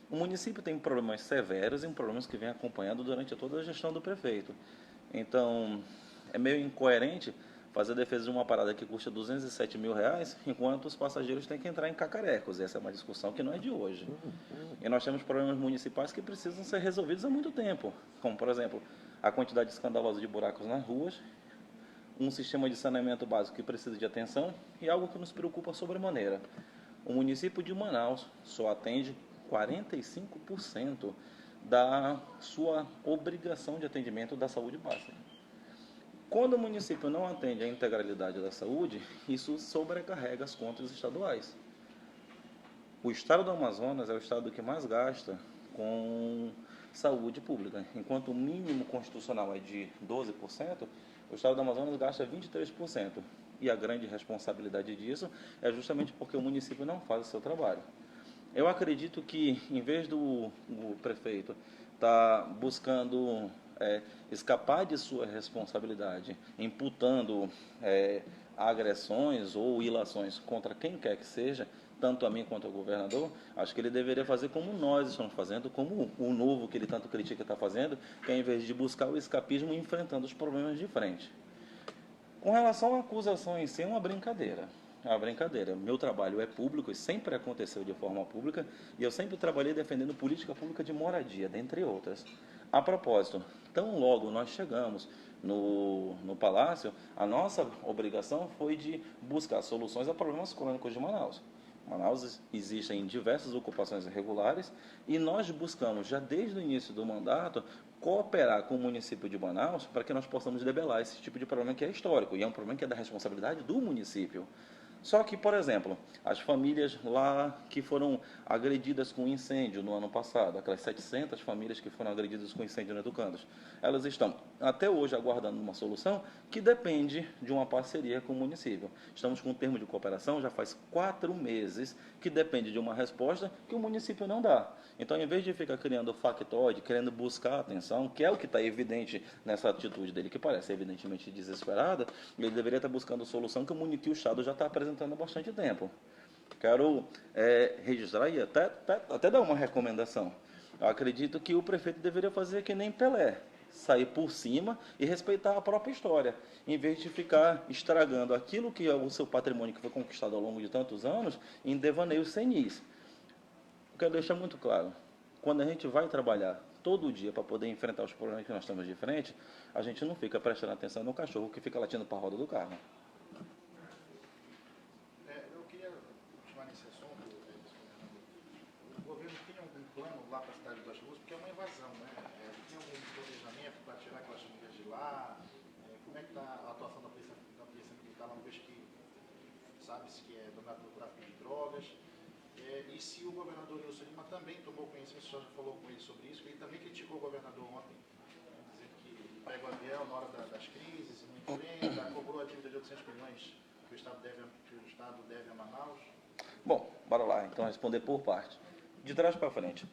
O município tem problemas severos e problemas que vem acompanhando durante toda a gestão do prefeito. Então, é meio incoerente fazer a defesa de uma parada que custa R$ 207 mil, enquanto os passageiros têm que entrar em cacarecos. Essa é uma discussão que não é de hoje. E nós temos problemas municipais que precisam ser resolvidos há muito tempo, como, por exemplo, a quantidade escandalosa de buracos nas ruas, um sistema de saneamento básico que precisa de atenção e algo que nos preocupa sobremaneira. O município de Manaus só atende 45% da sua obrigação de atendimento da saúde básica. Quando o município não atende a integralidade da saúde, isso sobrecarrega as contas estaduais. O estado do Amazonas é o estado que mais gasta com saúde pública. Enquanto o mínimo constitucional é de 12%, o estado do Amazonas gasta 23%. E a grande responsabilidade disso é justamente porque o município não faz o seu trabalho. Eu acredito que, em vez do prefeito estar buscando escapar de sua responsabilidade, imputando agressões ou ilações contra quem quer que seja, tanto a mim quanto ao governador, acho que ele deveria fazer como nós estamos fazendo, como o novo que ele tanto critica está fazendo, que é, em vez de buscar o escapismo, enfrentando os problemas de frente. Com relação à acusação em si, é uma brincadeira. É uma brincadeira. Meu trabalho é público e sempre aconteceu de forma pública, e eu sempre trabalhei defendendo política pública de moradia, dentre outras. A propósito, tão logo nós chegamos no Palácio, a nossa obrigação foi de buscar soluções a problemas crônicos de Manaus. Manaus existem diversas ocupações irregulares e nós buscamos, já desde o início do mandato, cooperar com o município de Manaus para que nós possamos debelar esse tipo de problema que é histórico e é um problema que é da responsabilidade do município. Só que, por exemplo, as famílias lá que foram agredidas com incêndio no ano passado, aquelas 700 famílias que foram agredidas com incêndio no Educandos, elas estão até hoje aguardando uma solução que depende de uma parceria com o município. Estamos com um termo de cooperação já faz 4 meses que depende de uma resposta que o município não dá. Então, em vez de ficar criando factoide, querendo buscar atenção, que é o que está evidente nessa atitude dele, que parece evidentemente desesperada, ele deveria estar buscando solução que o Estado já está apresentando há bastante tempo. Quero registrar e até dar uma recomendação. Eu acredito que o prefeito deveria fazer que nem Pelé, sair por cima e respeitar a própria história, em vez de ficar estragando aquilo que é o seu patrimônio que foi conquistado ao longo de tantos anos em devaneios senis. Eu quero deixar muito claro, quando a gente vai trabalhar todo dia para poder enfrentar os problemas que nós temos de frente, a gente não fica prestando atenção no cachorro que fica latindo para a roda do carro. Eu queria continuar nesse assunto. O governo tem algum plano lá para a cidade das Luzes, porque é uma invasão, né? Tem algum planejamento para tirar aquelas famílias de lá? Como é que está a atuação da polícia militar, uma vez que sabe-se que é dominado pelo tráfico de drogas? E se o governador Wilson Lima também tomou conhecimento, o senhor já falou com ele sobre isso, ele também criticou o governador ontem, dizendo que pega o avião na hora das crises, não enfrenta, cobrou a dívida de 800 milhões que o Estado deve a Manaus. Bom, bora lá, então responder por parte. De trás para frente.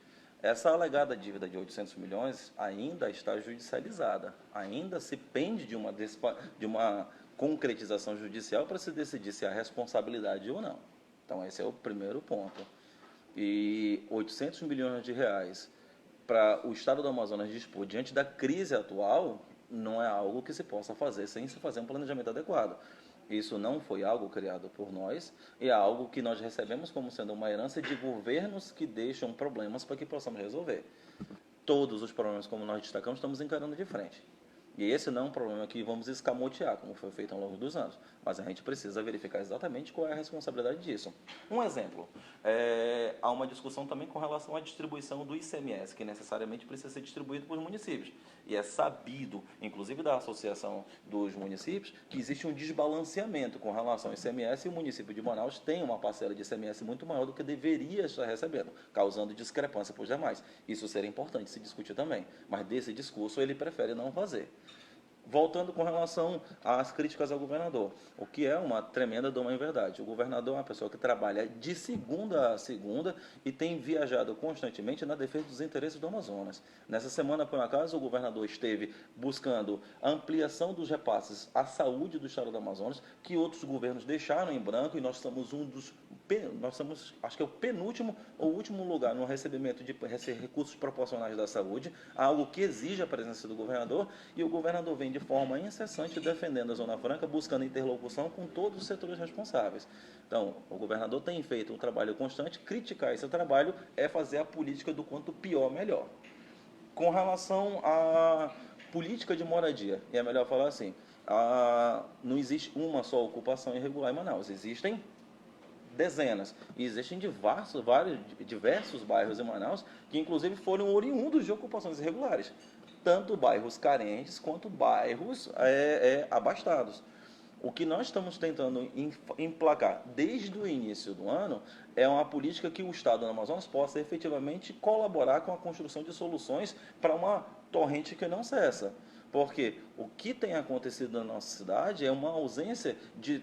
Essa alegada dívida de 800 milhões ainda está judicializada. Ainda se pende de uma concretização judicial para se decidir se há responsabilidade ou não. Então, esse é o primeiro ponto. E 800 milhões de reais para o Estado do Amazonas dispor diante da crise atual não é algo que se possa fazer sem se fazer um planejamento adequado. Isso não foi algo criado por nós, é algo que nós recebemos como sendo uma herança de governos que deixam problemas para que possamos resolver. Todos os problemas, como nós destacamos, estamos encarando de frente. E esse não é um problema que vamos escamotear, como foi feito ao longo dos anos. Mas a gente precisa verificar exatamente qual é a responsabilidade disso. Um exemplo, há uma discussão também com relação à distribuição do ICMS, que necessariamente precisa ser distribuído para os municípios. E é sabido, inclusive da Associação dos Municípios, que existe um desbalanceamento com relação ao ICMS e o município de Manaus tem uma parcela de ICMS muito maior do que deveria estar recebendo, causando discrepância para os demais. Isso seria importante se discutir também, mas desse discurso ele prefere não fazer. Voltando com relação às críticas ao governador, o que é uma tremenda doma em verdade. O governador é uma pessoa que trabalha de segunda a segunda e tem viajado constantemente na defesa dos interesses do Amazonas. Nessa semana, por acaso, o governador esteve buscando ampliação dos repasses à saúde do estado do Amazonas, que outros governos deixaram em branco, e nós somos um dos nós somos, acho que é o penúltimo ou último lugar no recebimento de recursos proporcionais da saúde, algo que exige a presença do governador, e o governador vem de forma incessante defendendo a Zona Franca, buscando interlocução com todos os setores responsáveis. Então, o governador tem feito um trabalho constante, criticar esse trabalho é fazer a política do quanto pior, melhor. Com relação à política de moradia, e é melhor falar assim, não existe uma só ocupação irregular em Manaus, existem dezenas. E existem diversos bairros em Manaus que, inclusive, foram oriundos de ocupações irregulares. Tanto bairros carentes quanto bairros abastados. O que nós estamos tentando emplacar desde o início do ano é uma política que o Estado do Amazonas possa efetivamente colaborar com a construção de soluções para uma torrente que não cessa. Porque o que tem acontecido na nossa cidade é uma ausência de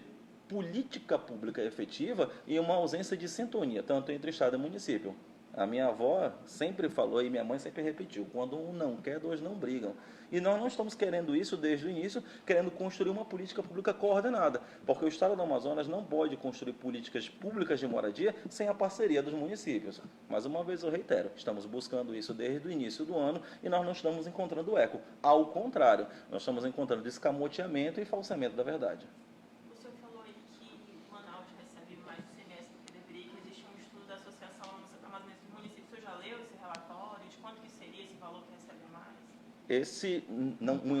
política pública efetiva e uma ausência de sintonia, tanto entre Estado e município. A minha avó sempre falou e minha mãe sempre repetiu, quando um não quer, dois não brigam. E nós não estamos querendo isso desde o início, querendo construir uma política pública coordenada, porque o Estado do Amazonas não pode construir políticas públicas de moradia sem a parceria dos municípios. Mais uma vez eu reitero, estamos buscando isso desde o início do ano e nós não estamos encontrando eco. Ao contrário, nós estamos encontrando escamoteamento e falseamento da verdade.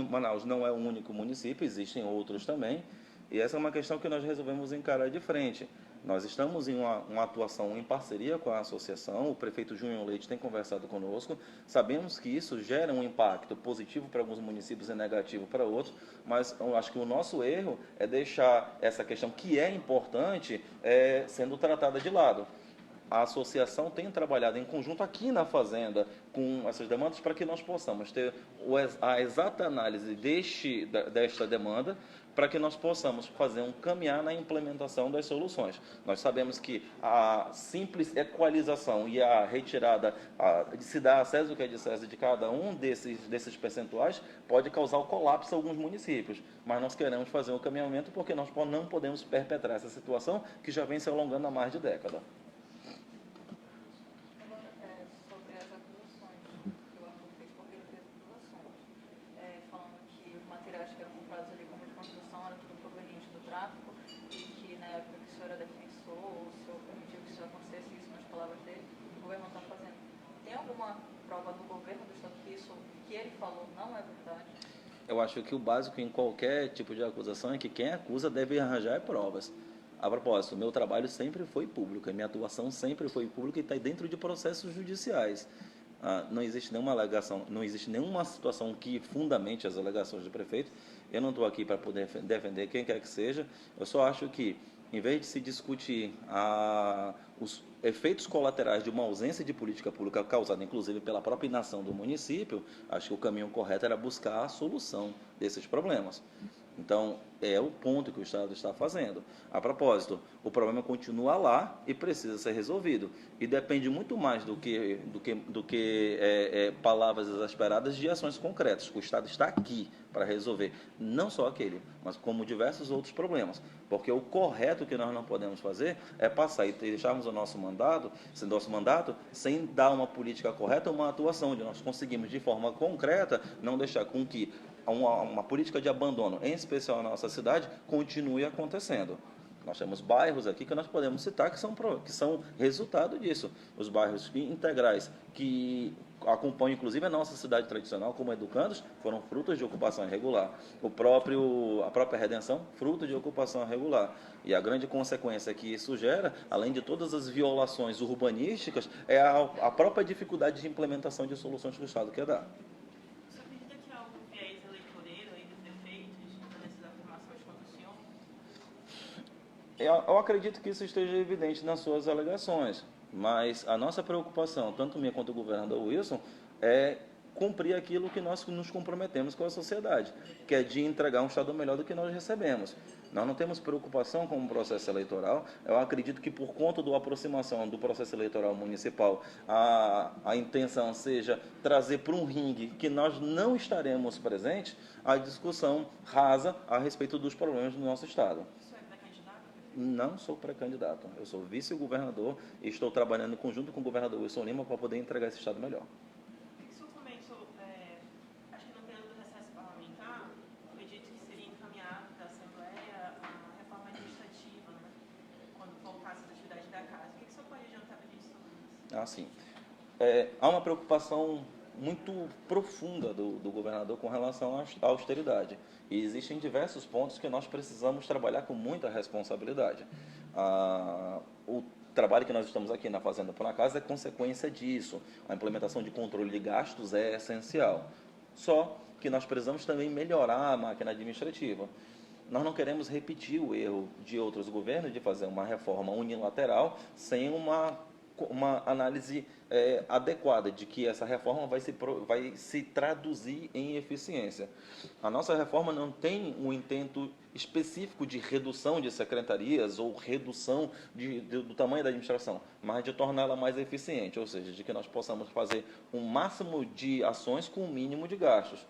Manaus não é o único município, existem outros também, e essa é uma questão que nós resolvemos encarar de frente. Nós estamos em uma atuação em parceria com a associação, o prefeito Júnior Leite tem conversado conosco, sabemos que isso gera um impacto positivo para alguns municípios e negativo para outros, mas eu acho que o nosso erro é deixar essa questão, que é importante, sendo tratada de lado. A associação tem trabalhado em conjunto aqui na Fazenda com essas demandas para que nós possamos ter a exata análise desta demanda, para que nós possamos fazer um caminhar na implementação das soluções. Nós sabemos que a simples equalização e a retirada, de se dar acesso ao que é de César de cada um desses percentuais, pode causar o colapso em alguns municípios. Mas nós queremos fazer um caminhamento porque nós não podemos perpetrar essa situação que já vem se alongando há mais de década. Eu acho que o básico em qualquer tipo de acusação é que quem acusa deve arranjar provas. A propósito, meu trabalho sempre foi público, a minha atuação sempre foi pública e está dentro de processos judiciais. Não existe nenhuma alegação, não existe nenhuma situação que fundamente as alegações do prefeito. Eu não estou aqui para poder defender quem quer que seja, eu só acho que, em vez de se discutir os efeitos colaterais de uma ausência de política pública causada, inclusive, pela própria inação do município, acho que o caminho correto era buscar a solução desses problemas. Então, é o ponto que o Estado está fazendo. A propósito, o problema continua lá e precisa ser resolvido. E depende muito mais do que palavras exasperadas de ações concretas. O Estado está aqui para resolver não só aquele, mas como diversos outros problemas. Porque o correto que nós não podemos fazer é passar e deixarmos o nosso mandato sem dar uma política correta, uma atuação onde nós conseguimos de forma concreta não deixar com que uma política de abandono, em especial na nossa cidade, continue acontecendo. Nós temos bairros aqui que nós podemos citar que são resultado disso. Os bairros integrais que acompanham, inclusive, a nossa cidade tradicional, como educandos, foram frutos de ocupação irregular. A própria Redenção, fruto de ocupação irregular. E a grande consequência que isso gera, além de todas as violações urbanísticas, é a própria dificuldade de implementação de soluções que o Estado quer dar. Eu acredito que isso esteja evidente nas suas alegações, mas a nossa preocupação, tanto minha quanto do governador Wilson, é cumprir aquilo que nós nos comprometemos com a sociedade, que é de entregar um Estado melhor do que nós recebemos. Nós não temos preocupação com o processo eleitoral. Eu acredito que, por conta da aproximação do processo eleitoral municipal, a intenção seja trazer para um ringue que nós não estaremos presentes a discussão rasa a respeito dos problemas do nosso Estado. Não sou pré-candidato, eu sou vice-governador e estou trabalhando em conjunto com o governador Wilson Lima para poder entregar esse estado melhor. O senhor comentou, acho que no período do recesso parlamentar, foi dito que seria encaminhado da Assembleia a reforma administrativa, né, quando voltasse as atividades da casa. O que o senhor pode adiantar para a gente sobre isso? Ah, sim. Há uma preocupação muito profunda do governador com relação à austeridade. E existem diversos pontos que nós precisamos trabalhar com muita responsabilidade. O trabalho que nós estamos aqui na Fazenda Por Acaso é consequência disso. A implementação de controle de gastos é essencial. Só que nós precisamos também melhorar a máquina administrativa. Nós não queremos repetir o erro de outros governos de fazer uma reforma unilateral sem uma análise adequada de que essa reforma vai se traduzir em eficiência. A nossa reforma não tem um intento específico de redução de secretarias ou redução do tamanho da administração, mas de torná-la mais eficiente, ou seja, de que nós possamos fazer um máximo de ações com o mínimo de gastos.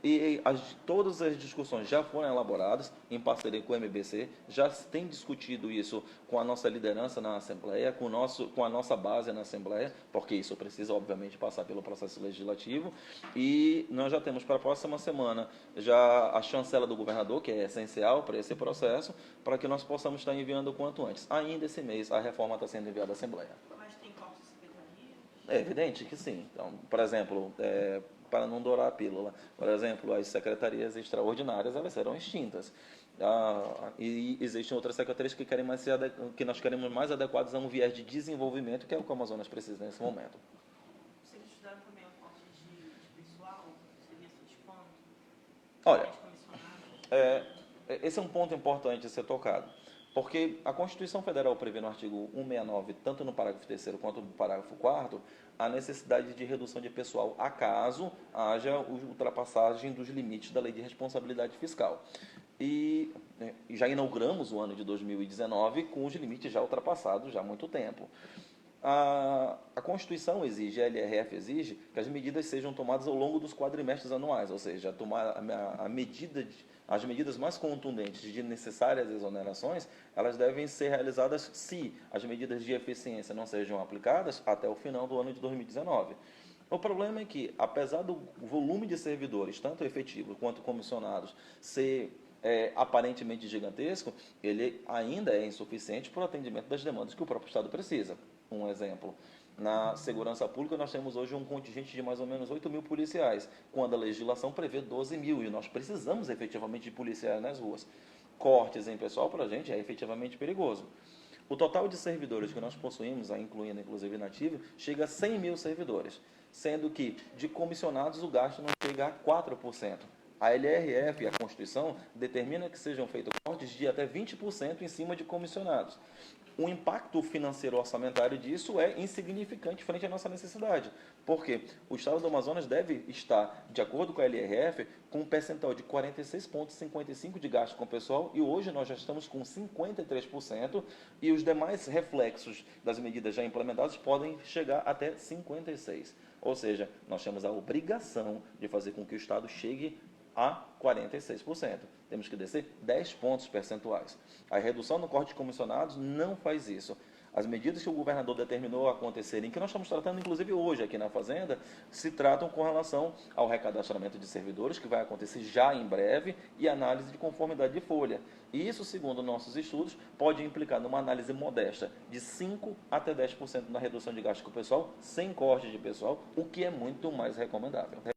E todas as discussões já foram elaboradas em parceria com o MBC, já se tem discutido isso com a nossa liderança na Assembleia, com a nossa base na Assembleia, porque isso precisa, obviamente, passar pelo processo legislativo. E nós já temos para a próxima semana já a chancela do governador, que é essencial para esse processo, para que nós possamos estar enviando o quanto antes. Ainda esse mês, a reforma está sendo enviada à Assembleia. Mas tem cortes de secretarias? É evidente que sim. Então, por exemplo, para não dourar a pílula, por exemplo, as secretarias extraordinárias, elas serão extintas. E existem outras secretarias que nós queremos mais adequadas a um viés de desenvolvimento, que é o que o Amazonas precisa nesse momento. Vocês estudaram também o corte de pessoal? Seria de quanto? Olha, esse é um ponto importante a ser tocado, porque a Constituição Federal prevê no artigo 169, tanto no parágrafo 3º quanto no parágrafo 4º, a necessidade de redução de pessoal acaso haja ultrapassagem dos limites da Lei de Responsabilidade Fiscal. E já inauguramos o ano de 2019 com os limites já ultrapassados já há muito tempo. A Constituição exige, a LRF exige, que as medidas sejam tomadas ao longo dos quadrimestres anuais, ou seja, tomar as medidas mais contundentes de necessárias exonerações, elas devem ser realizadas se as medidas de eficiência não sejam aplicadas até o final do ano de 2019. O problema é que, apesar do volume de servidores, tanto efetivos quanto comissionados, ser aparentemente gigantesco, ele ainda é insuficiente para o atendimento das demandas que o próprio Estado precisa. Um exemplo, na segurança pública nós temos hoje um contingente de mais ou menos 8 mil policiais, quando a legislação prevê 12 mil, e nós precisamos efetivamente de policiais nas ruas. Cortes em pessoal para a gente é efetivamente perigoso. O total de servidores que nós possuímos, incluindo inclusive inativo, chega a 100 mil servidores, sendo que de comissionados o gasto não chega a 4%. A LRF e a Constituição determina que sejam feitos cortes de até 20% em cima de comissionados. O impacto financeiro orçamentário disso é insignificante frente à nossa necessidade, porque o Estado do Amazonas deve estar, de acordo com a LRF, com um percentual de 46,55% de gasto com o pessoal, e hoje nós já estamos com 53%, e os demais reflexos das medidas já implementadas podem chegar até 56%. Ou seja, nós temos a obrigação de fazer com que o Estado chegue a 46%. Temos que descer 10 pontos percentuais. A redução no corte de comissionados não faz isso. As medidas que o governador determinou acontecerem, que nós estamos tratando inclusive hoje aqui na Fazenda, se tratam com relação ao recadastramento de servidores, que vai acontecer já em breve, e análise de conformidade de folha. E isso, segundo nossos estudos, pode implicar numa análise modesta de 5% até 10% na redução de gasto com o pessoal, sem corte de pessoal, o que é muito mais recomendável.